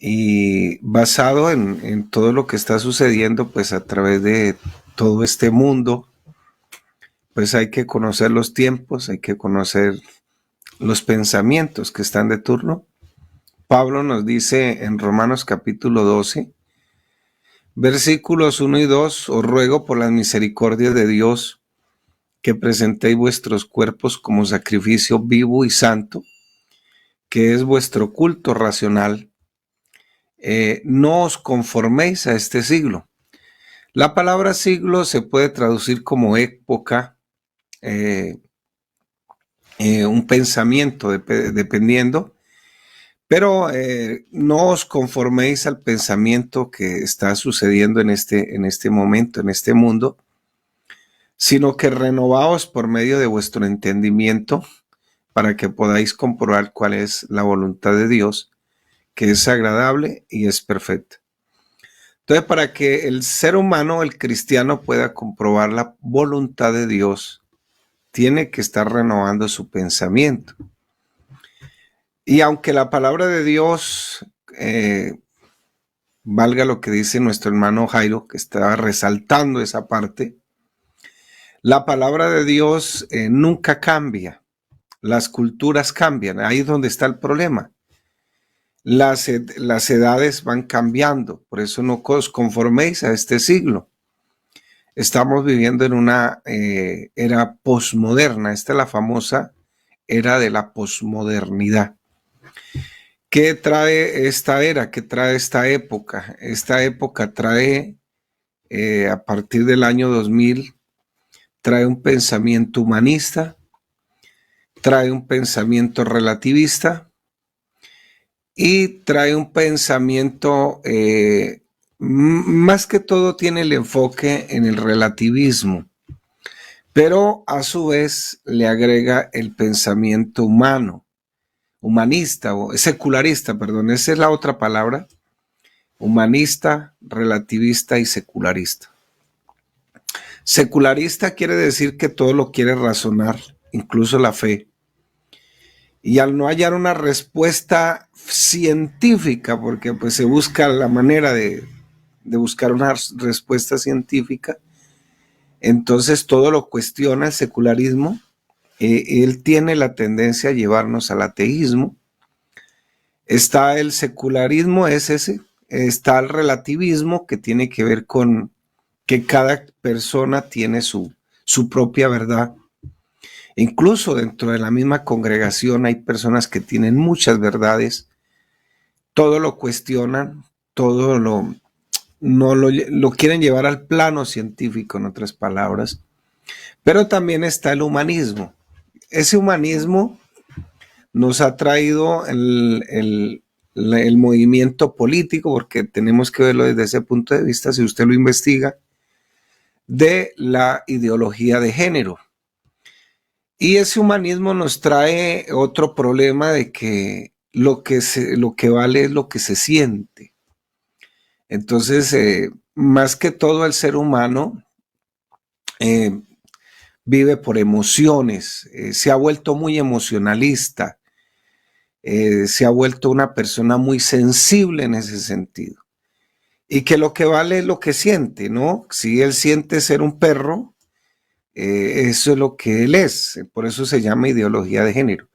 y basado en todo lo que está sucediendo, pues a través de todo este mundo, pues hay que conocer los tiempos, hay que conocer los pensamientos que están de turno. Pablo nos dice en Romanos capítulo 12, versículos 1 y 2, os ruego por las misericordias de Dios que presentéis vuestros cuerpos como sacrificio vivo y santo, que es vuestro culto racional. No os conforméis a este siglo. La palabra siglo se puede traducir como época, eh, un pensamiento, dependiendo, pero no os conforméis al pensamiento que está sucediendo en este momento, en este mundo, sino que renovaos por medio de vuestro entendimiento para que podáis comprobar cuál es la voluntad de Dios, que es agradable y es perfecta. Entonces, para que el ser humano, el cristiano, pueda comprobar la voluntad de Dios, tiene que estar renovando su pensamiento. Y aunque la palabra de Dios, valga lo que dice nuestro hermano Jairo, que está resaltando esa parte, la palabra de Dios nunca cambia. Las culturas cambian, ahí es donde está el problema. Las edades van cambiando, por eso no os conforméis a este siglo. Estamos viviendo en una era posmoderna, esta es la famosa era de la posmodernidad. ¿Qué trae esta era? ¿Qué trae esta época? Esta época trae, a partir del año 2000, trae un pensamiento humanista, trae un pensamiento relativista y trae un pensamiento, más que todo tiene el enfoque en el relativismo, pero a su vez le agrega el pensamiento humanista o secularista, perdón, esa es la otra palabra, humanista, relativista y secularista. Secularista quiere decir que todo lo quiere razonar, incluso la fe. Y al no hallar una respuesta científica, porque pues se busca la manera de buscar una respuesta científica, entonces todo lo cuestiona el secularismo. Él tiene la tendencia a llevarnos al ateísmo. Está el secularismo, es ese. Está el relativismo, que tiene que ver con que cada persona tiene su propia verdad. Incluso dentro de la misma congregación hay personas que tienen muchas verdades, todo lo cuestionan, todo lo quieren llevar al plano científico, en otras palabras. Pero también está el humanismo. Ese humanismo nos ha traído el movimiento político, porque tenemos que verlo desde ese punto de vista, si usted lo investiga, de la ideología de género. Y ese humanismo nos trae otro problema de que lo que vale es lo que se siente. Entonces, más que todo el ser humano vive por emociones, se ha vuelto muy emocionalista, se ha vuelto una persona muy sensible en ese sentido. Y que lo que vale es lo que siente, ¿no? Si él siente ser un perro, eso es lo que él es, por eso se llama ideología de género.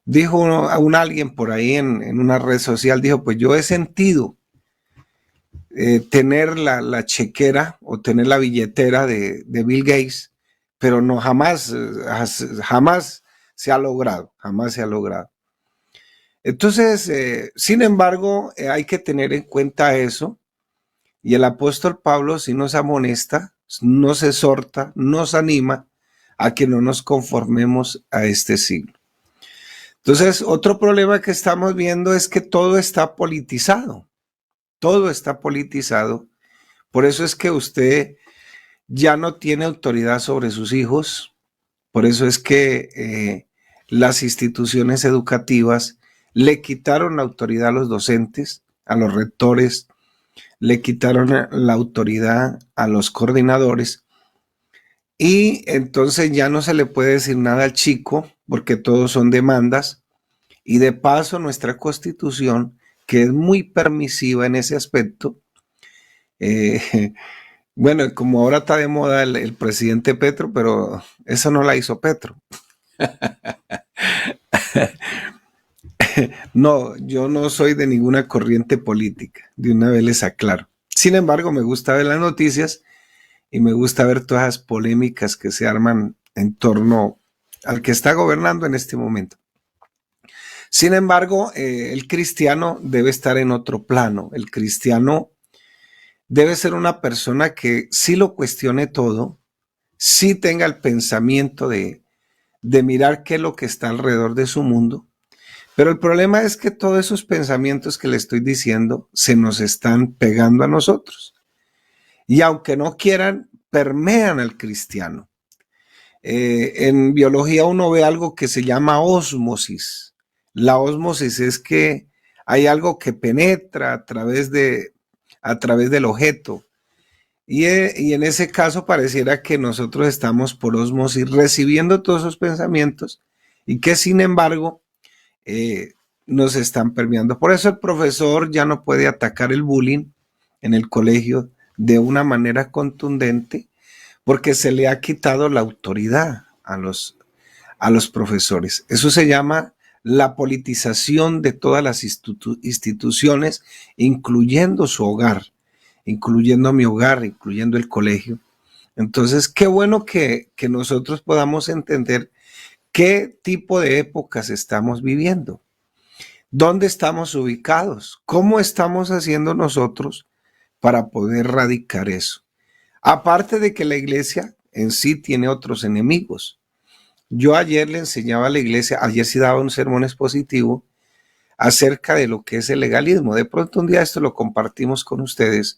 Dijo alguien por ahí en una red social, dijo, pues yo he sentido tener la chequera o tener la billetera de Bill Gates, pero no jamás se ha logrado, jamás se ha logrado. Entonces, sin embargo, hay que tener en cuenta eso, y el apóstol Pablo sí nos amonesta, nos exhorta, nos anima a que no nos conformemos a este siglo. Entonces, otro problema que estamos viendo es que todo está politizado. Todo está politizado. Por eso es que usted ya no tiene autoridad sobre sus hijos. Por eso es que las instituciones educativas le quitaron la autoridad a los docentes, a los rectores, le quitaron la autoridad a los coordinadores. Y entonces ya no se le puede decir nada al chico porque todos son demandas. Y de paso, nuestra Constitución que es muy permisiva en ese aspecto. Eh, bueno, como ahora está de moda el presidente Petro, pero eso no la hizo Petro. No, yo no soy de ninguna corriente política, de una vez les aclaro. Sin embargo, me gusta ver las noticias y me gusta ver todas las polémicas que se arman en torno al que está gobernando en este momento. Sin embargo, el cristiano debe estar en otro plano. El cristiano debe ser una persona que sí lo cuestione todo, sí tenga el pensamiento de mirar qué es lo que está alrededor de su mundo. Pero el problema es que todos esos pensamientos que le estoy diciendo se nos están pegando a nosotros. Y aunque no quieran, permean al cristiano. En biología uno ve algo que se llama ósmosis. La ósmosis es que hay algo que penetra a través del objeto. Y en ese caso pareciera que nosotros estamos por ósmosis recibiendo todos esos pensamientos y que sin embargo nos están permeando. Por eso el profesor ya no puede atacar el bullying en el colegio de una manera contundente porque se le ha quitado la autoridad a los profesores. Eso se llama la politización de todas las instituciones, incluyendo su hogar, incluyendo mi hogar, incluyendo el colegio. Entonces, qué bueno que nosotros podamos entender qué tipo de épocas estamos viviendo, dónde estamos ubicados, cómo estamos haciendo nosotros para poder erradicar eso. Aparte de que la iglesia en sí tiene otros enemigos. Yo ayer le enseñaba a la iglesia, ayer sí daba un sermón expositivo acerca de lo que es el legalismo. De pronto un día esto lo compartimos con ustedes,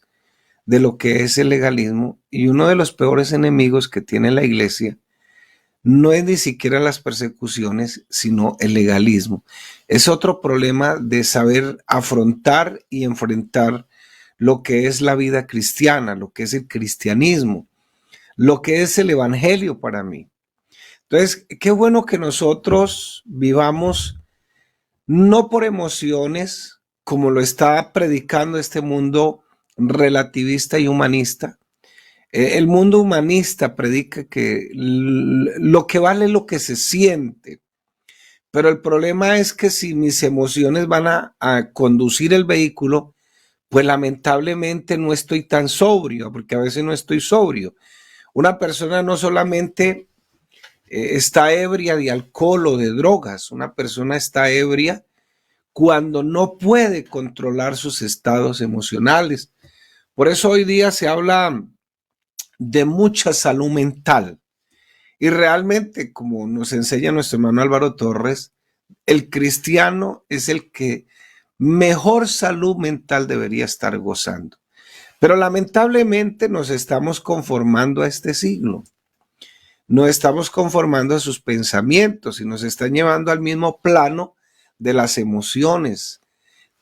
de lo que es el legalismo, y uno de los peores enemigos que tiene la iglesia no es ni siquiera las persecuciones, sino el legalismo. Es otro problema de saber afrontar y enfrentar lo que es la vida cristiana, lo que es el cristianismo, lo que es el evangelio para mí. Entonces, qué bueno que nosotros vivamos no por emociones, como lo está predicando este mundo relativista y humanista. El mundo humanista predica que lo que vale es lo que se siente, pero el problema es que si mis emociones van a conducir el vehículo, pues lamentablemente no estoy tan sobrio, porque a veces no estoy sobrio. Una persona no solamente está ebria de alcohol o de drogas, una persona está ebria cuando no puede controlar sus estados emocionales. Por eso hoy día se habla de mucha salud mental. Y realmente, como nos enseña nuestro hermano Álvaro Torres, el cristiano es el que mejor salud mental debería estar gozando. Pero lamentablemente nos estamos conformando a este siglo. No estamos conformando a sus pensamientos y nos están llevando al mismo plano de las emociones.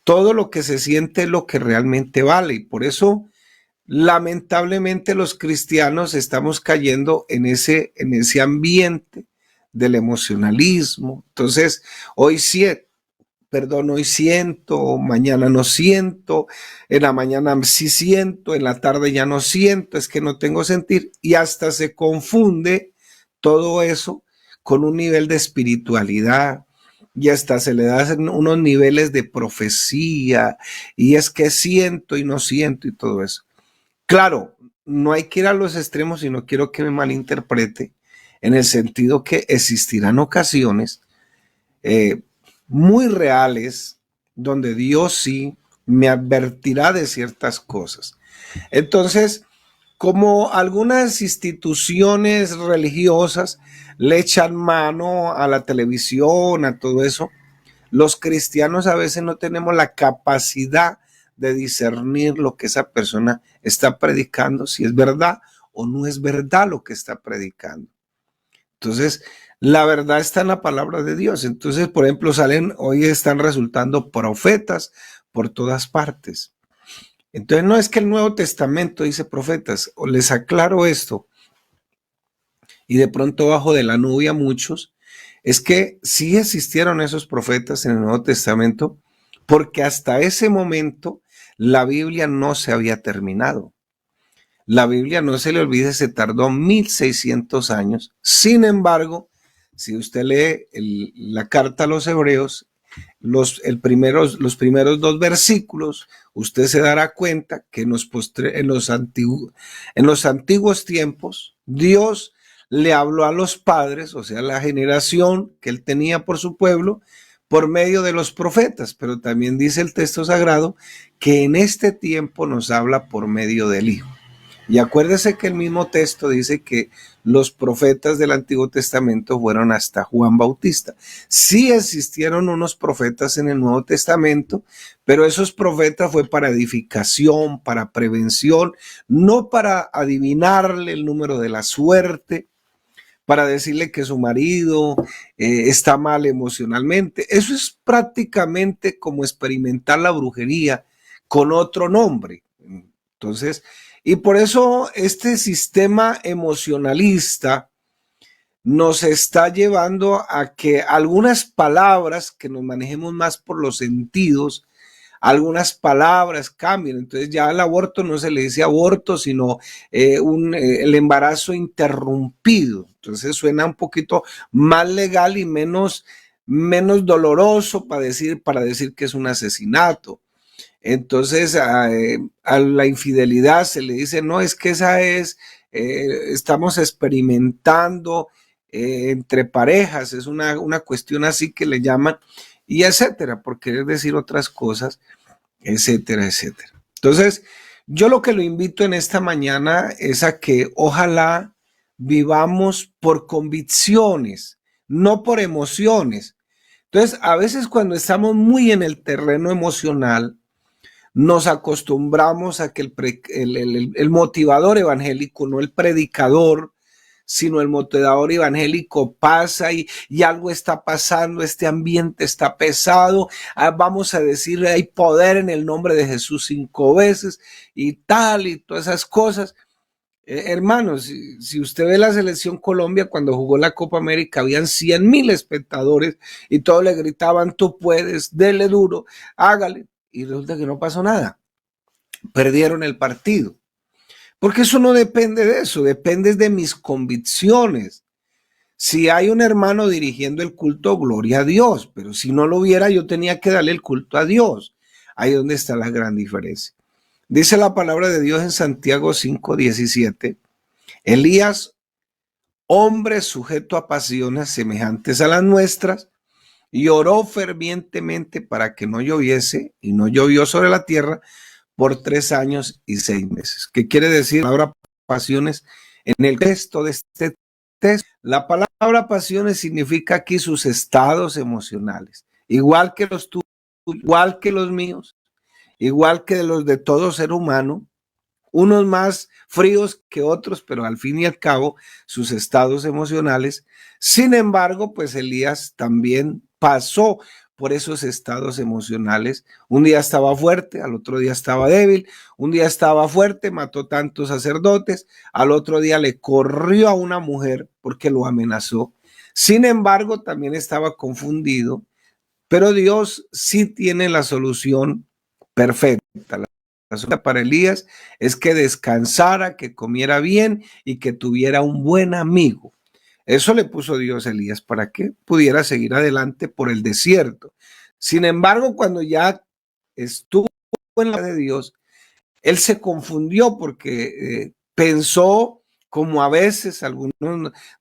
Todo lo que se siente es lo que realmente vale. Y por eso lamentablemente los cristianos estamos cayendo en ese ambiente del emocionalismo. Entonces, hoy siento, mañana no siento, en la mañana sí siento, en la tarde ya no siento, es que no tengo sentir, y hasta se confunde todo eso con un nivel de espiritualidad, y hasta se le dan unos niveles de profecía, y es que siento y no siento y todo eso. Claro, no hay que ir a los extremos y no quiero que me malinterprete en el sentido que existirán ocasiones eh, muy reales donde Dios sí me advertirá de ciertas cosas. Entonces, como algunas instituciones religiosas le echan mano a la televisión, a todo eso, los cristianos a veces no tenemos la capacidad de discernir lo que esa persona está predicando, si es verdad o no es verdad lo que está predicando. Entonces, la verdad está en la palabra de Dios. Entonces, por ejemplo, hoy están resultando profetas por todas partes. Entonces, no es que el Nuevo Testamento dice profetas, o les aclaro esto, y de pronto bajo de la nube a muchos, es que sí existieron esos profetas en el Nuevo Testamento, porque hasta ese momento la Biblia no se había terminado. La Biblia, no se le olvide, se tardó 1600 años. Sin embargo, si usted lee la carta a los Hebreos, los primeros dos versículos, usted se dará cuenta que en los antiguos tiempos, Dios le habló a los padres, o sea, la generación que él tenía por su pueblo, por medio de los profetas, pero también dice el texto sagrado que en este tiempo nos habla por medio del Hijo. Y acuérdese que el mismo texto dice que los profetas del Antiguo Testamento fueron hasta Juan Bautista. Sí existieron unos profetas en el Nuevo Testamento, pero esos profetas fue para edificación, para prevención, no para adivinarle el número de la suerte, para decirle que su marido está mal emocionalmente. Eso es prácticamente como experimentar la brujería con otro nombre. Entonces, y por eso este sistema emocionalista nos está llevando a que algunas palabras que nos manejemos más por los sentidos, algunas palabras cambien. Entonces ya al aborto no se le dice aborto, sino el embarazo interrumpido. Entonces suena un poquito más legal y menos doloroso para decir que es un asesinato. Entonces a la infidelidad se le dice, no, es que esa es, estamos experimentando entre parejas, es una cuestión así que le llaman, y etcétera, por querer decir otras cosas, etcétera, etcétera. Entonces, yo lo que lo invito en esta mañana es a que ojalá vivamos por convicciones, no por emociones. Entonces, a veces cuando estamos muy en el terreno emocional, nos acostumbramos a que el motivador evangélico, no el predicador, sino el motivador evangélico pasa y algo está pasando, este ambiente está pesado, vamos a decir, hay poder en el nombre de Jesús 5 veces y tal y todas esas cosas. Hermanos, si usted ve la selección Colombia cuando jugó la Copa América, habían 100,000 espectadores y todos le gritaban, tú puedes, dele duro, hágale. Y resulta que no pasó nada. Perdieron el partido. Porque eso no depende de eso, depende de mis convicciones. Si hay un hermano dirigiendo el culto, gloria a Dios, pero si no lo hubiera, yo tenía que darle el culto a Dios. Ahí es donde está la gran diferencia. Dice la palabra de Dios en Santiago 5:17, Elías, hombre sujeto a pasiones semejantes a las nuestras, y oró fervientemente para que no lloviese, y no llovió sobre la tierra por 3 años y 6 meses. ¿Qué quiere decir la palabra pasiones? En el texto de este texto, la palabra pasiones significa aquí sus estados emocionales, igual que los tuyos, igual que los míos, igual que los de todo ser humano, unos más fríos que otros, pero al fin y al cabo sus estados emocionales. Sin embargo, pues Elías también pasó por esos estados emocionales. Un día estaba fuerte, al otro día estaba débil, un día estaba fuerte, mató tantos sacerdotes, al otro día le corrió a una mujer porque lo amenazó. Sin embargo, también estaba confundido, pero Dios sí tiene la solución perfecta. La solución para Elías es que descansara, que comiera bien y que tuviera un buen amigo. Eso le puso Dios a Elías para que pudiera seguir adelante por el desierto. Sin embargo, cuando ya estuvo en la de Dios, él se confundió porque pensó, como a veces algunos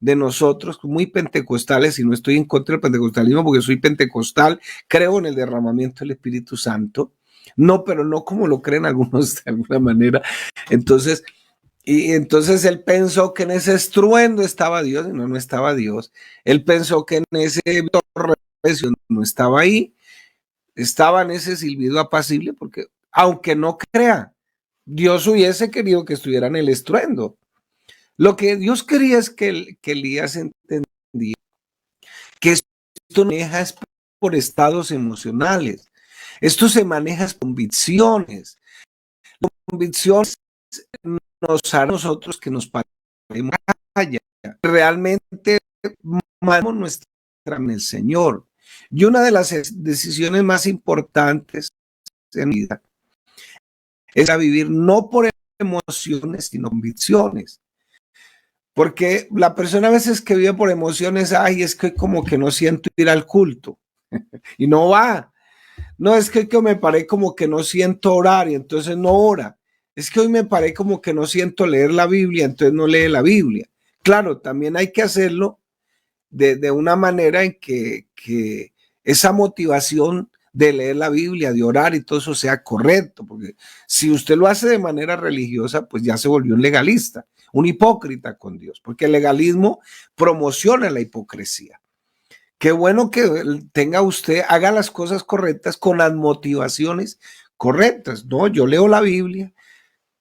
de nosotros, muy pentecostales, y no estoy en contra del pentecostalismo porque soy pentecostal, creo en el derramamiento del Espíritu Santo, no, pero no como lo creen algunos de alguna manera. Entonces, él pensó que en ese estruendo estaba Dios, y no estaba Dios. Él pensó que en ese torrecio no estaba ahí, estaba en ese silbido apacible, porque aunque no crea, Dios hubiese querido que estuviera en el estruendo. Lo que Dios quería es que Elías entendiera que esto no se maneja por estados emocionales, esto se maneja por convicciones. Las convicciones nos harán a nosotros que nos paremos allá. Realmente mandamos nuestra en el Señor. Y una de las decisiones más importantes en mi vida es a vivir no por emociones, sino convicciones. Porque la persona a veces que vive por emociones, ay, es que como que no siento ir al culto y no va. No, es que me paré como que no siento orar y entonces no ora. Es que hoy me paré como que no siento leer la Biblia, entonces no lee la Biblia. Claro, también hay que hacerlo de una manera en que esa motivación de leer la Biblia, de orar y todo eso sea correcto, porque si usted lo hace de manera religiosa, pues ya se volvió un legalista, un hipócrita con Dios, porque el legalismo promociona la hipocresía. Qué bueno que tenga usted, haga las cosas correctas con las motivaciones correctas. No, yo leo la Biblia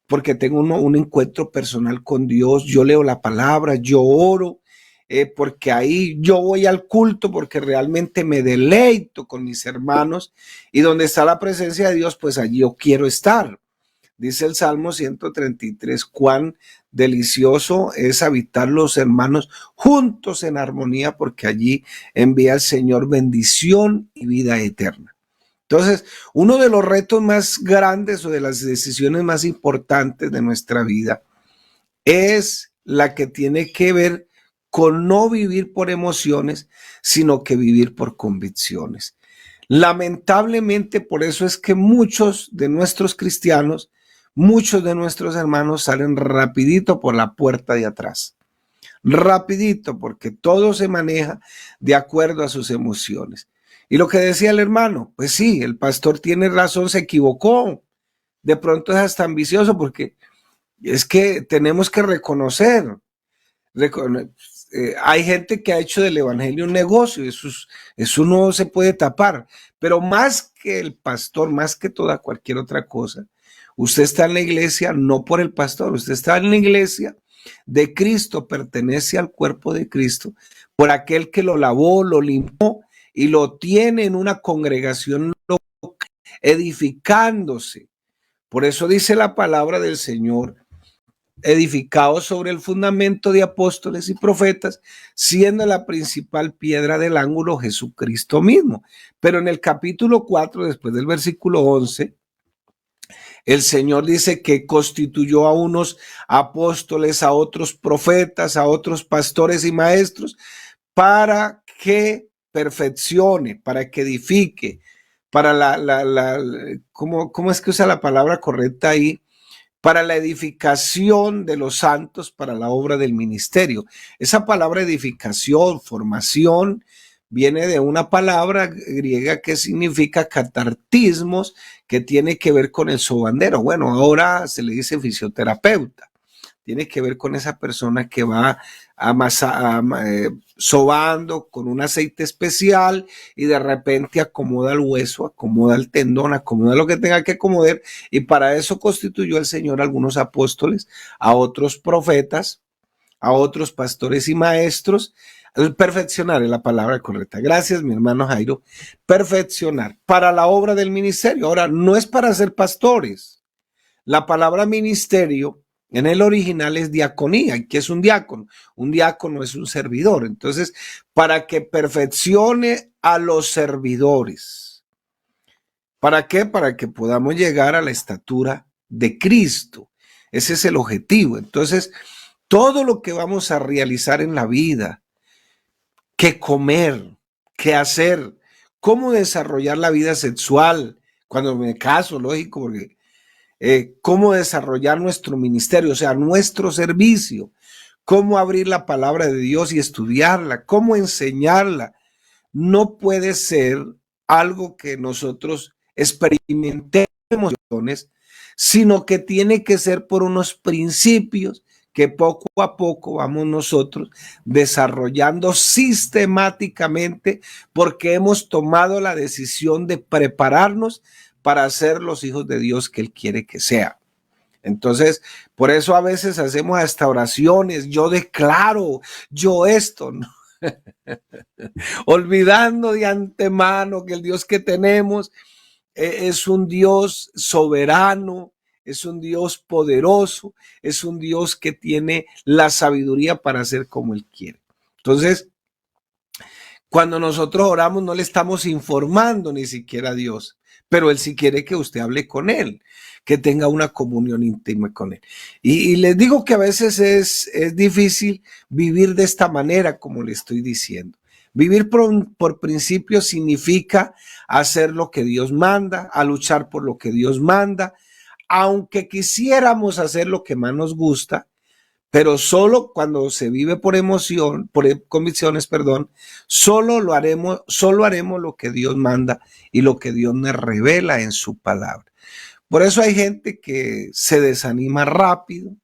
porque tengo un encuentro personal con Dios, yo leo la palabra, yo oro, porque ahí yo voy al culto porque realmente me deleito con mis hermanos y donde está la presencia de Dios, pues allí yo quiero estar. Dice el Salmo 133, cuán delicioso es habitar los hermanos juntos en armonía, porque allí envía el Señor bendición y vida eterna. Entonces, uno de los retos más grandes o de las decisiones más importantes de nuestra vida es la que tiene que ver con no vivir por emociones, sino que vivir por convicciones. Lamentablemente, por eso es que muchos de nuestros cristianos, muchos de nuestros hermanos salen rapidito por la puerta de atrás. Rapidito, porque todo se maneja de acuerdo a sus emociones. Y lo que decía el hermano, pues sí, el pastor tiene razón, se equivocó. De pronto es hasta ambicioso porque es que tenemos que reconocer. Hay gente que ha hecho del evangelio un negocio, eso no se puede tapar. Pero más que el pastor, más que toda cualquier otra cosa, usted está en la iglesia no por el pastor, usted está en la iglesia de Cristo, pertenece al cuerpo de Cristo, por aquel que lo lavó, lo limpió y lo tiene en una congregación local, edificándose. Por eso dice la palabra del Señor, edificados sobre el fundamento de apóstoles y profetas, siendo la principal piedra del ángulo Jesucristo mismo. Pero en el capítulo 4, después del versículo 11, el Señor dice que constituyó a unos apóstoles, a otros profetas, a otros pastores y maestros, para que perfeccione, para que edifique, para ¿cómo es que usa la palabra correcta ahí? Para la edificación de los santos, para la obra del ministerio. Esa palabra edificación, formación, viene de una palabra griega que significa catartismos, que tiene que ver con el sobandero. Bueno, ahora se le dice fisioterapeuta. Tiene que ver con esa persona que va sobando con un aceite especial y de repente acomoda el hueso, acomoda el tendón, acomoda lo que tenga que acomodar, y para eso constituyó el Señor a algunos apóstoles, a otros profetas, a otros pastores y maestros. El perfeccionar es la palabra correcta. Gracias, mi hermano Jairo. Perfeccionar para la obra del ministerio. Ahora, no es para ser pastores. La palabra ministerio en el original es diaconía. ¿Qué es un diácono? Un diácono es un servidor. Entonces, para que perfeccione a los servidores. ¿Para qué? Para que podamos llegar a la estatura de Cristo. Ese es el objetivo. Entonces, todo lo que vamos a realizar en la vida, qué comer, qué hacer, cómo desarrollar la vida sexual, cuando me caso, lógico, porque cómo desarrollar nuestro ministerio, o sea, nuestro servicio, cómo abrir la palabra de Dios y estudiarla, cómo enseñarla. No puede ser algo que nosotros experimentemos, sino que tiene que ser por unos principios que poco a poco vamos nosotros desarrollando sistemáticamente, porque hemos tomado la decisión de prepararnos para ser los hijos de Dios que Él quiere que sea. Entonces, por eso a veces hacemos hasta oraciones, yo declaro, yo esto, ¿no? Olvidando de antemano que el Dios que tenemos es un Dios soberano, es un Dios poderoso, es un Dios que tiene la sabiduría para hacer como Él quiere. Entonces, Cuando nosotros oramos no le estamos informando ni siquiera a Dios, pero Él sí quiere que usted hable con Él, que tenga una comunión íntima con Él. Y les digo que a veces es difícil vivir de esta manera, como le estoy diciendo. Vivir por principio significa hacer lo que Dios manda, a luchar por lo que Dios manda, aunque quisiéramos hacer lo que más nos gusta, pero solo cuando se vive por emoción, por convicciones, perdón, solo haremos lo que Dios manda y lo que Dios nos revela en su palabra. Por eso hay gente que se desanima rápido,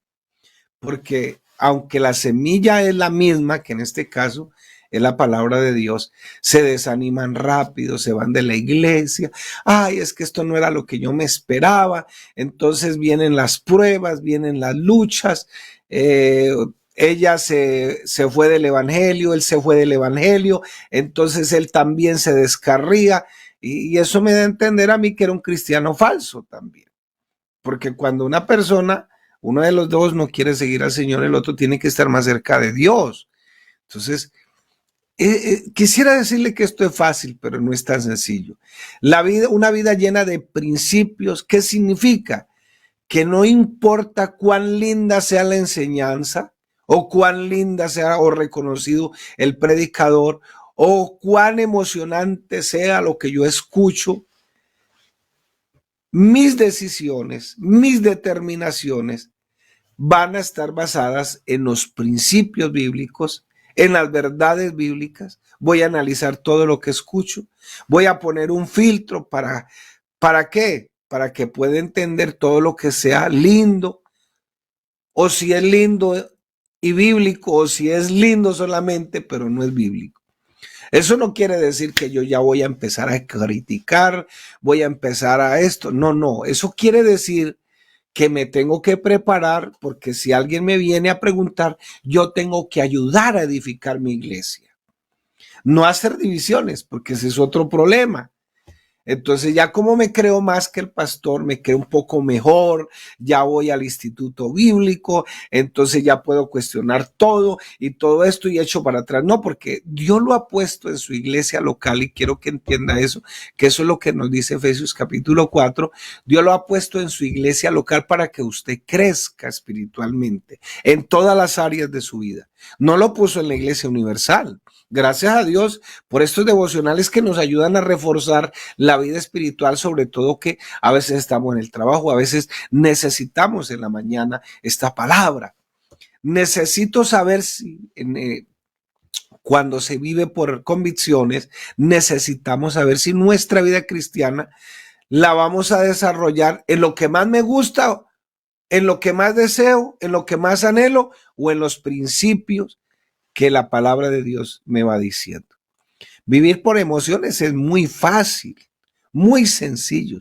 porque aunque la semilla es la misma, que en este caso es la palabra de Dios, se desaniman rápido, se van de la iglesia. Ay, es que esto no era lo que yo me esperaba. Entonces vienen las pruebas, vienen las luchas. Ella se fue del evangelio, él se fue del evangelio, entonces él también se descarría. Y eso me da a entender a mí que era un cristiano falso también. Porque cuando una persona, uno de los dos no quiere seguir al Señor, el otro tiene que estar más cerca de Dios. Entonces, quisiera decirle que esto es fácil, pero no es tan sencillo. La vida, una vida llena de principios, ¿qué significa? Que no importa cuán linda sea la enseñanza, o cuán linda sea o reconocido el predicador, o cuán emocionante sea lo que yo escucho, mis decisiones, mis determinaciones van a estar basadas en los principios bíblicos, en las verdades bíblicas. Voy a analizar todo lo que escucho. Voy a poner un filtro ¿para qué? Para que pueda entender todo lo que sea lindo, o si es lindo y bíblico, o si es lindo solamente, pero no es bíblico. Eso no quiere decir que yo ya voy a empezar a criticar, voy a empezar a esto. No, no, eso quiere decir que me tengo que preparar, porque si alguien me viene a preguntar, yo tengo que ayudar a edificar mi iglesia. No hacer divisiones, porque ese es otro problema. Entonces ya como me creo más que el pastor, me creo un poco mejor, ya voy al instituto bíblico, entonces ya puedo cuestionar todo y todo esto y echo para atrás. No, porque Dios lo ha puesto en su iglesia local y quiero que entienda eso, que eso es lo que nos dice Efesios capítulo 4. Dios lo ha puesto en su iglesia local para que usted crezca espiritualmente en todas las áreas de su vida. No lo puso en la iglesia universal. Gracias a Dios por estos devocionales que nos ayudan a reforzar la vida espiritual, sobre todo que a veces estamos en el trabajo, a veces necesitamos en la mañana esta palabra. Necesito saber si cuando se vive por convicciones, necesitamos saber si nuestra vida cristiana la vamos a desarrollar en lo que más me gusta, en lo que más deseo, en lo que más anhelo o en los principios que la palabra de Dios me va diciendo. Vivir por emociones es muy fácil, muy sencillo.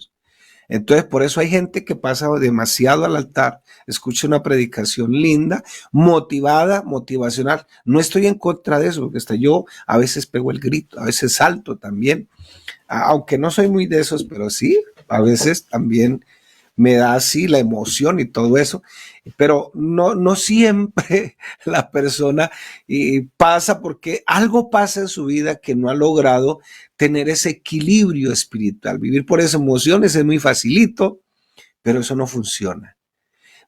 Entonces, por eso hay gente que pasa demasiado al altar, escucha una predicación linda, motivada, motivacional. No estoy en contra de eso, porque hasta yo a veces pego el grito, a veces salto también, aunque no soy muy de esos, pero sí, a veces también me da así la emoción y todo eso, pero no siempre la persona pasa porque algo pasa en su vida que no ha logrado tener ese equilibrio espiritual. Vivir por esas emociones es muy facilito, pero eso no funciona.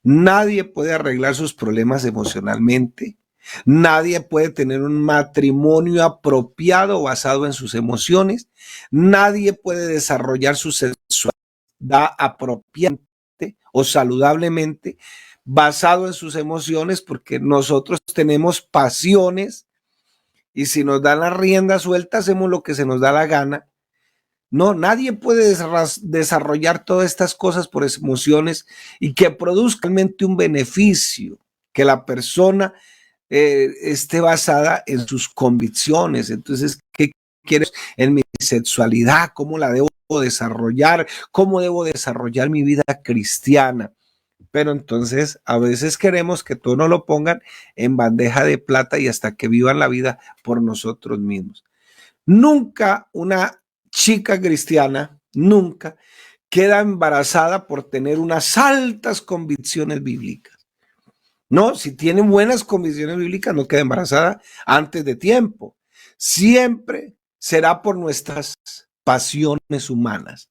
Nadie puede arreglar sus problemas emocionalmente. Nadie puede tener un matrimonio apropiado basado en sus emociones. Nadie puede desarrollar su sexualidad apropiadamente o saludablemente basado en sus emociones, porque nosotros tenemos pasiones y si nos dan la rienda suelta hacemos lo que se nos da la gana. No, nadie puede desarrollar todas estas cosas por emociones y que produzca realmente un beneficio, que la persona esté basada en sus convicciones. Entonces, ¿qué quiero en mi sexualidad? ¿Cómo la debo desarrollar? ¿Cómo debo desarrollar mi vida cristiana? Pero entonces a veces queremos que todo nos lo pongan en bandeja de plata y hasta que vivan la vida por nosotros mismos. Nunca una chica cristiana, nunca queda embarazada por tener unas altas convicciones bíblicas. No, si tiene buenas convicciones bíblicas, no queda embarazada antes de tiempo. siempre será por nuestras pasiones humanas.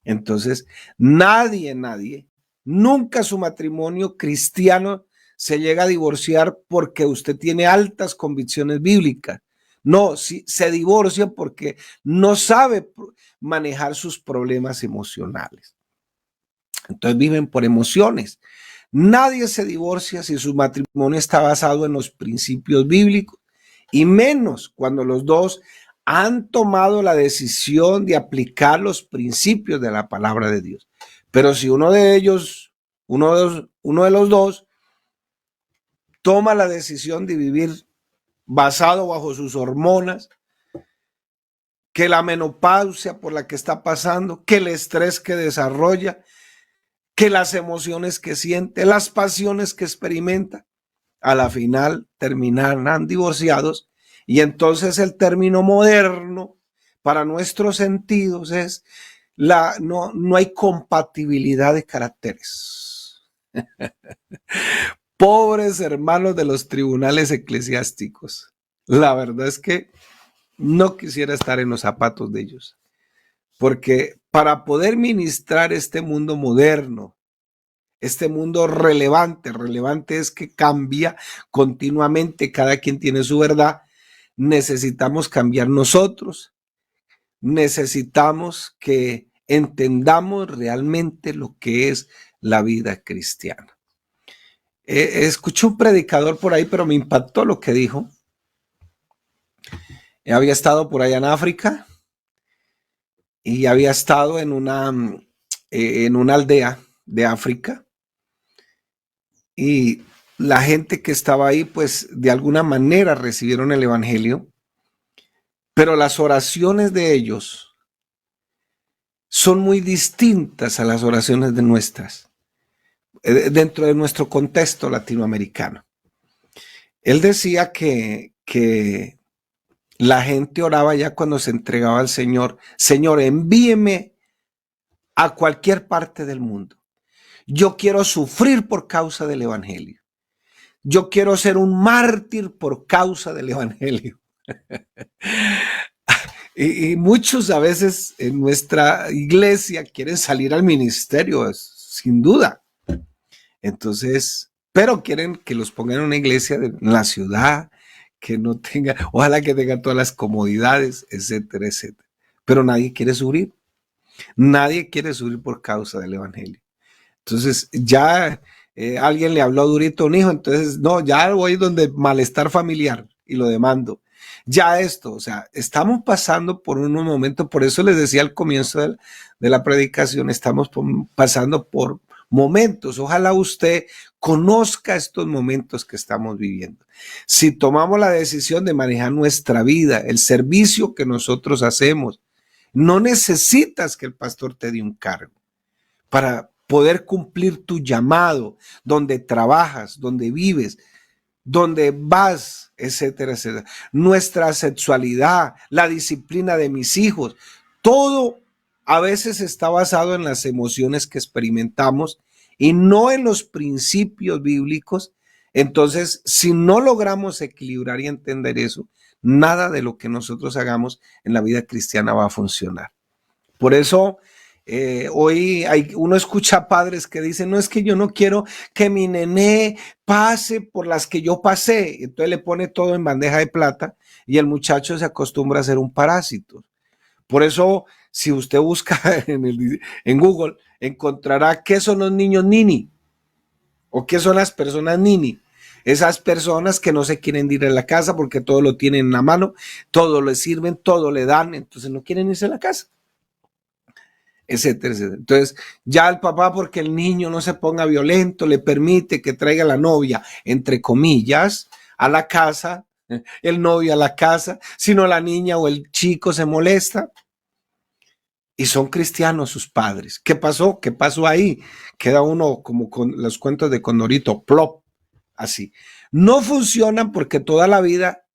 Entonces, nadie, nunca su matrimonio cristiano se llega a divorciar porque usted tiene altas convicciones bíblicas. No, si se divorcia porque no sabe manejar sus problemas emocionales. Entonces viven por emociones. Nadie se divorcia si su matrimonio está basado en los principios bíblicos, y menos cuando los dos han tomado la decisión de aplicar los principios de la palabra de Dios. Pero si uno de ellos, uno de los dos, toma la decisión de vivir basado bajo sus hormonas, que la menopausia por la que está pasando, que el estrés que desarrolla, que las emociones que siente, las pasiones que experimenta, a la final terminarán divorciados. Y entonces el término moderno para nuestros sentidos es no hay compatibilidad de caracteres. Pobres hermanos de los tribunales eclesiásticos. La verdad es que no quisiera estar en los zapatos de ellos, porque para poder ministrar este mundo moderno, este mundo relevante es que cambia continuamente, cada quien tiene su verdad, necesitamos cambiar nosotros, necesitamos que entendamos realmente lo que es la vida cristiana. Escuché un predicador por ahí, pero me impactó lo que dijo. Había estado por allá en África y había estado en una aldea de África, y la gente que estaba ahí, pues de alguna manera recibieron el evangelio, pero las oraciones de ellos son muy distintas a las oraciones de nuestras, dentro de nuestro contexto latinoamericano. Él decía que la gente oraba ya cuando se entregaba al Señor: Señor, envíeme a cualquier parte del mundo. Yo quiero sufrir por causa del evangelio. Yo quiero ser un mártir por causa del evangelio. Y muchos a veces en nuestra iglesia quieren salir al ministerio, sin duda. Entonces, pero quieren que los pongan en una iglesia en la ciudad, que no tenga, ojalá que tenga todas las comodidades, etcétera, etcétera. Pero nadie quiere sufrir. Nadie quiere sufrir por causa del evangelio. Entonces, ya alguien le habló durito a un hijo, entonces, no, ya voy donde malestar familiar y lo demando. Ya esto, o sea, estamos pasando por unos momentos, por eso les decía al comienzo de la predicación, estamos pasando por momentos. Ojalá usted conozca estos momentos que estamos viviendo. Si tomamos la decisión de manejar nuestra vida, el servicio que nosotros hacemos, no necesitas que el pastor te dé un cargo para poder cumplir tu llamado, donde trabajas, donde vives, donde vas, etcétera, etcétera. Nuestra sexualidad, la disciplina de mis hijos, todo a veces está basado en las emociones que experimentamos y no en los principios bíblicos. Entonces, si no logramos equilibrar y entender eso, nada de lo que nosotros hagamos en la vida cristiana va a funcionar. Por eso, hoy uno escucha padres que dicen: no, es que yo no quiero que mi nené pase por las que yo pasé. Entonces le pone todo en bandeja de plata y el muchacho se acostumbra a ser un parásito. Por eso, si usted busca en Google, encontrará qué son los niños nini o qué son las personas nini. Esas personas que no se quieren ir a la casa porque todo lo tienen en la mano, todo le sirven, todo le dan, entonces no quieren irse a la casa, etcétera, etcétera. Entonces, ya el papá, porque el niño no se ponga violento, le permite que traiga a la novia, entre comillas, a la casa, el novio a la casa, si no la niña o el chico se molesta. Y son cristianos sus padres. ¿Qué pasó? ¿Qué pasó ahí? Queda uno como con los cuentos de Condorito, plop, así. No funcionan porque toda la vida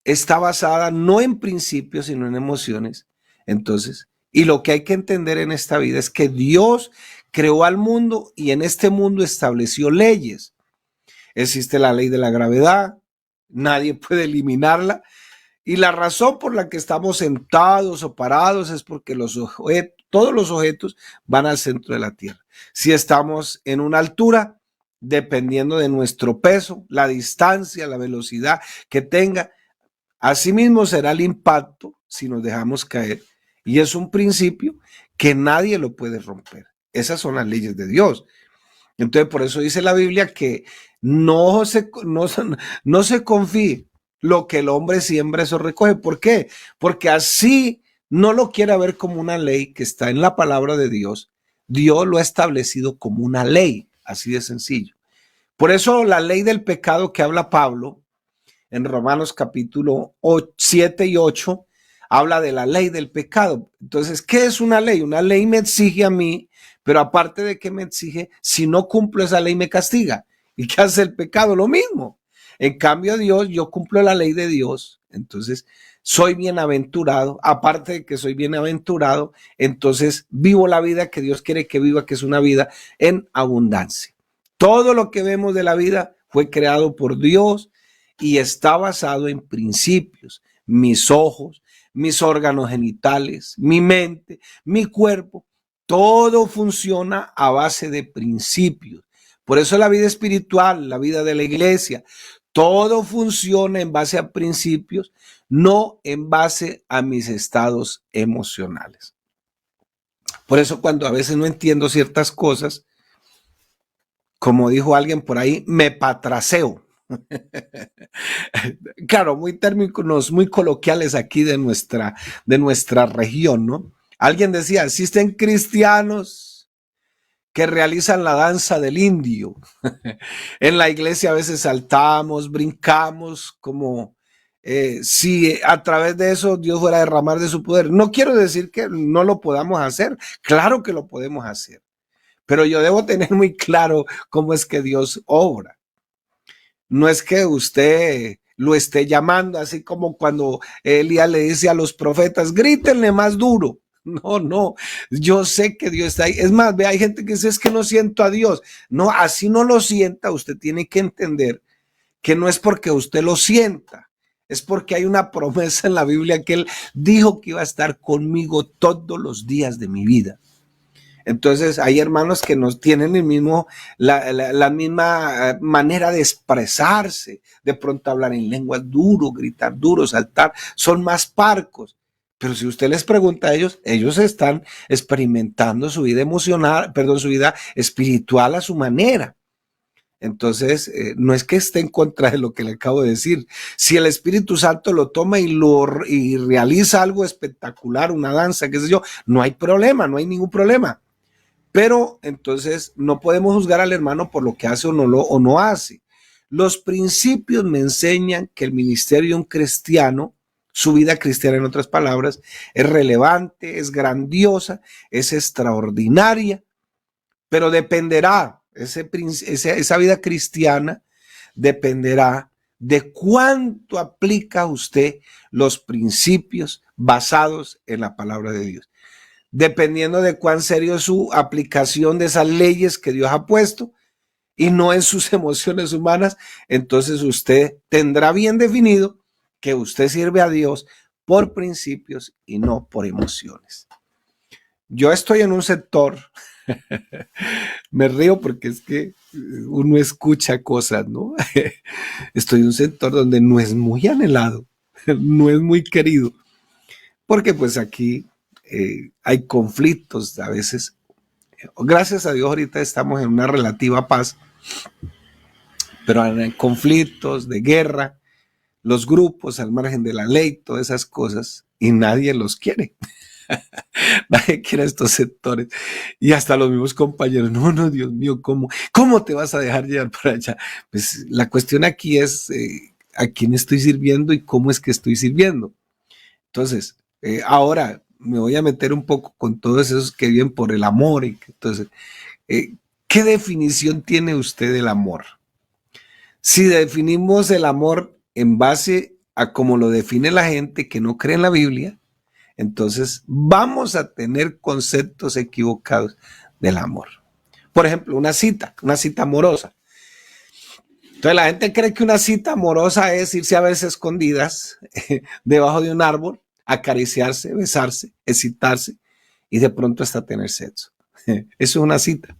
está basada no en principios, sino en emociones. Entonces, y lo que hay que entender en esta vida es que Dios creó al mundo y en este mundo estableció leyes. Existe la ley de la gravedad, nadie puede eliminarla. Y la razón por la que estamos sentados o parados es porque todos los objetos van al centro de la Tierra. Si estamos en una altura, dependiendo de nuestro peso, la distancia, la velocidad que tenga, asimismo será el impacto si nos dejamos caer. Y es un principio que nadie lo puede romper. Esas son las leyes de Dios. Entonces, por eso dice la Biblia que no se confíe. Lo que el hombre siembra, eso recoge. ¿Por qué? Porque así no lo quiere ver como una ley que está en la palabra de Dios. Dios lo ha establecido como una ley, así de sencillo. Por eso la ley del pecado que habla Pablo en Romanos capítulo 7 y 8 habla de la ley del pecado. Entonces, ¿qué es una ley? Una ley me exige a mí, pero aparte de que me exige, si no cumplo esa ley me castiga. ¿Y qué hace el pecado? Lo mismo. En cambio, Dios, yo cumplo la ley de Dios, entonces soy bienaventurado. Aparte de que soy bienaventurado, entonces vivo la vida que Dios quiere que viva, que es una vida en abundancia. Todo lo que vemos de la vida fue creado por Dios y está basado en principios. Mis ojos, mis órganos genitales, mi mente, mi cuerpo, todo funciona a base de principios. Por eso la vida espiritual, la vida de la iglesia, todo funciona en base a principios, no en base a mis estados emocionales. Por eso cuando a veces no entiendo ciertas cosas, como dijo alguien por ahí, me patraseo. Claro, muy términos, muy coloquiales aquí de nuestra región, ¿no? Alguien decía, existen cristianos que realizan la danza del indio. En la iglesia a veces saltamos, brincamos, como si a través de eso Dios fuera a derramar de su poder. No quiero decir que no lo podamos hacer, claro que lo podemos hacer, pero yo debo tener muy claro cómo es que Dios obra. No es que usted lo esté llamando, así como cuando Elías le dice a los profetas, grítenle más duro. No, yo sé que Dios está ahí. Es más, ve, hay gente que dice, es que no siento a Dios. No, así no lo sienta. Usted tiene que entender que no es porque usted lo sienta, es porque hay una promesa en la Biblia que Él dijo que iba a estar conmigo todos los días de mi vida. Entonces hay hermanos que no tienen la misma manera de expresarse, de pronto hablar en lengua duro, gritar duro, saltar, son más parcos. Pero si usted les pregunta a ellos, ellos están experimentando su vida emocional, su vida espiritual a su manera. Entonces, no es que esté en contra de lo que le acabo de decir. Si el Espíritu Santo lo toma y realiza algo espectacular, una danza, qué sé yo, no hay problema, no hay ningún problema. Pero entonces no podemos juzgar al hermano por lo que hace o no hace. Los principios me enseñan que el ministerio de un cristiano, su vida cristiana en otras palabras, es relevante, es grandiosa, es extraordinaria, pero dependerá, esa vida cristiana dependerá de cuánto aplica usted los principios basados en la palabra de Dios. Dependiendo de cuán serio es su aplicación de esas leyes que Dios ha puesto y no en sus emociones humanas, entonces usted tendrá bien definido que usted sirve a Dios por principios y no por emociones. Yo estoy en un sector, me río porque es que uno escucha cosas, ¿no? Estoy en un sector donde no es muy anhelado, no es muy querido, porque pues aquí hay conflictos a veces. Gracias a Dios ahorita estamos en una relativa paz, pero hay conflictos de guerra, los grupos al margen de la ley, todas esas cosas, y nadie los quiere. Nadie quiere estos sectores. Y hasta los mismos compañeros, no, Dios mío, ¿cómo te vas a dejar llevar para allá? Pues la cuestión aquí es a quién estoy sirviendo y cómo es que estoy sirviendo. Entonces, ahora me voy a meter un poco con todos esos que viven por el amor. Entonces, ¿qué definición tiene usted del amor? Si definimos el amor en base a cómo lo define la gente que no cree en la Biblia, entonces vamos a tener conceptos equivocados del amor. Por ejemplo, una cita amorosa. Entonces la gente cree que una cita amorosa es irse a verse escondidas debajo de un árbol, acariciarse, besarse, excitarse y de pronto hasta tener sexo. Eso es una cita.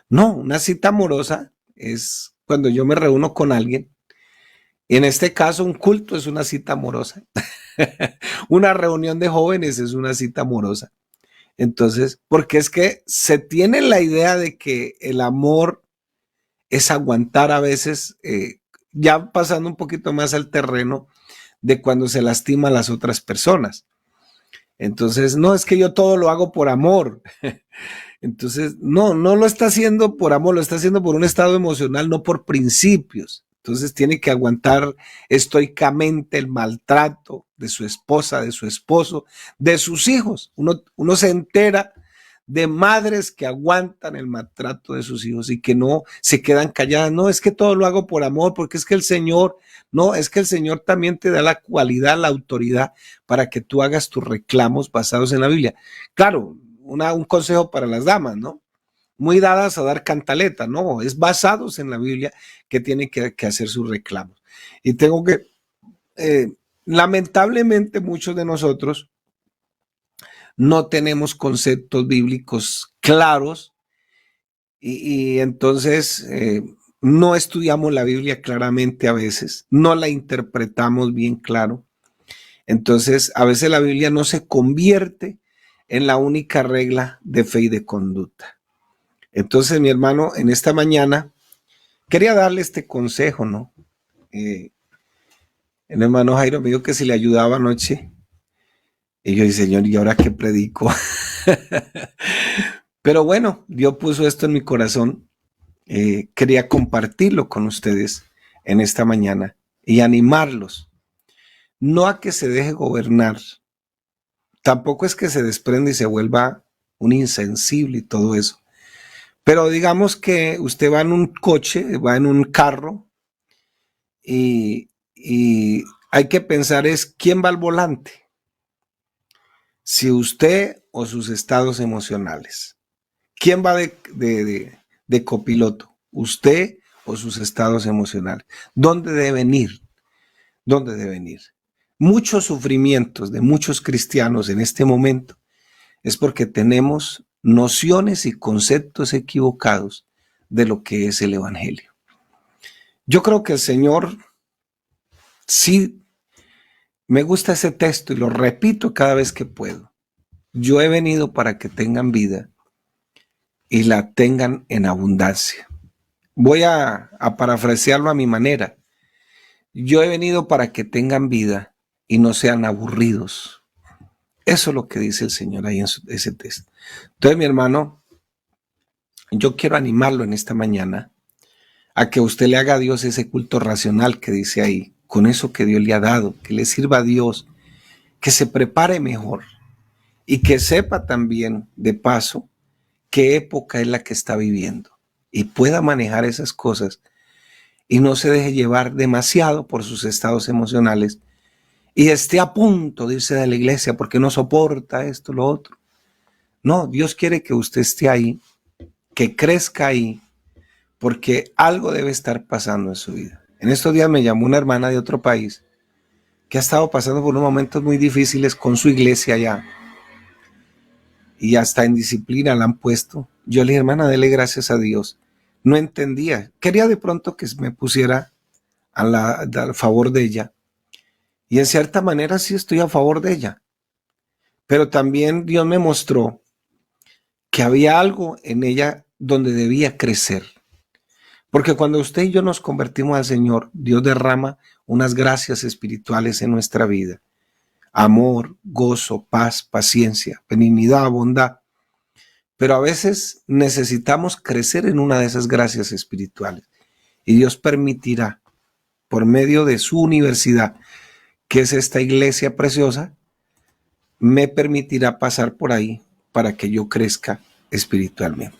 No, una cita amorosa es cuando yo me reúno con alguien. Y en este caso, un culto es una cita amorosa. Una reunión de jóvenes es una cita amorosa. Entonces, porque es que se tiene la idea de que el amor es aguantar a veces, ya pasando un poquito más al terreno de cuando se lastima a las otras personas. Entonces, no es que yo todo lo hago por amor. Entonces, no lo está haciendo por amor, lo está haciendo por un estado emocional, no por principios. Entonces tiene que aguantar estoicamente el maltrato de su esposa, de su esposo, de sus hijos. Uno se entera de madres que aguantan el maltrato de sus hijos y que no se quedan calladas. No, es que todo lo hago por amor, porque es que el Señor, no, es que el Señor también te da la cualidad, la autoridad para que tú hagas tus reclamos basados en la Biblia. Claro, un consejo para las damas, ¿no? Muy dadas a dar cantaleta, no, es basados en la Biblia que tienen que hacer sus reclamos. Y tengo que, lamentablemente muchos de nosotros no tenemos conceptos bíblicos claros y entonces no estudiamos la Biblia claramente a veces, no la interpretamos bien claro. Entonces a veces la Biblia no se convierte en la única regla de fe y de conducta. Entonces, mi hermano, en esta mañana quería darle este consejo, ¿no? El hermano Jairo me dijo que si le ayudaba anoche. Y yo dije, Señor, ¿y ahora qué predico? Pero bueno, Dios puso esto en mi corazón. Quería compartirlo con ustedes en esta mañana y animarlos. No a que se deje gobernar. Tampoco es que se desprenda y se vuelva un insensible y todo eso. Pero digamos que usted va en un coche, va en un carro y hay que pensar es quién va al volante. Si usted o sus estados emocionales. ¿Quién va de copiloto? ¿Usted o sus estados emocionales? ¿Dónde deben ir? ¿Dónde deben ir? Muchos sufrimientos de muchos cristianos en este momento es porque tenemos nociones y conceptos equivocados de lo que es el Evangelio. Yo creo que el Señor, sí, me gusta ese texto y lo repito cada vez que puedo. Yo he venido para que tengan vida y la tengan en abundancia. Voy a parafrasearlo a mi manera. Yo he venido para que tengan vida y no sean aburridos. Eso es lo que dice el Señor ahí en ese texto. Entonces, mi hermano, yo quiero animarlo en esta mañana a que usted le haga a Dios ese culto racional que dice ahí, con eso que Dios le ha dado, que le sirva a Dios, que se prepare mejor y que sepa también, de paso, qué época es la que está viviendo y pueda manejar esas cosas y no se deje llevar demasiado por sus estados emocionales y esté a punto de irse de la iglesia porque no soporta esto, lo otro. No, Dios quiere que usted esté ahí, que crezca ahí, porque algo debe estar pasando en su vida. En estos días me llamó una hermana de otro país que ha estado pasando por unos momentos muy difíciles con su iglesia allá y hasta en disciplina la han puesto. Yo le dije, hermana, dele gracias a Dios. No entendía, quería de pronto que me pusiera al favor de ella. Y en cierta manera sí estoy a favor de ella. Pero también Dios me mostró que había algo en ella donde debía crecer. Porque cuando usted y yo nos convertimos al Señor, Dios derrama unas gracias espirituales en nuestra vida. Amor, gozo, paz, paciencia, benignidad, bondad. Pero a veces necesitamos crecer en una de esas gracias espirituales. Y Dios permitirá, por medio de su universidad, que es esta iglesia preciosa, me permitirá pasar por ahí para que yo crezca espiritualmente.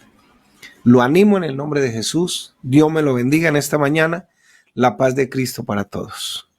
Lo animo en el nombre de Jesús. Dios me lo bendiga en esta mañana. La paz de Cristo para todos.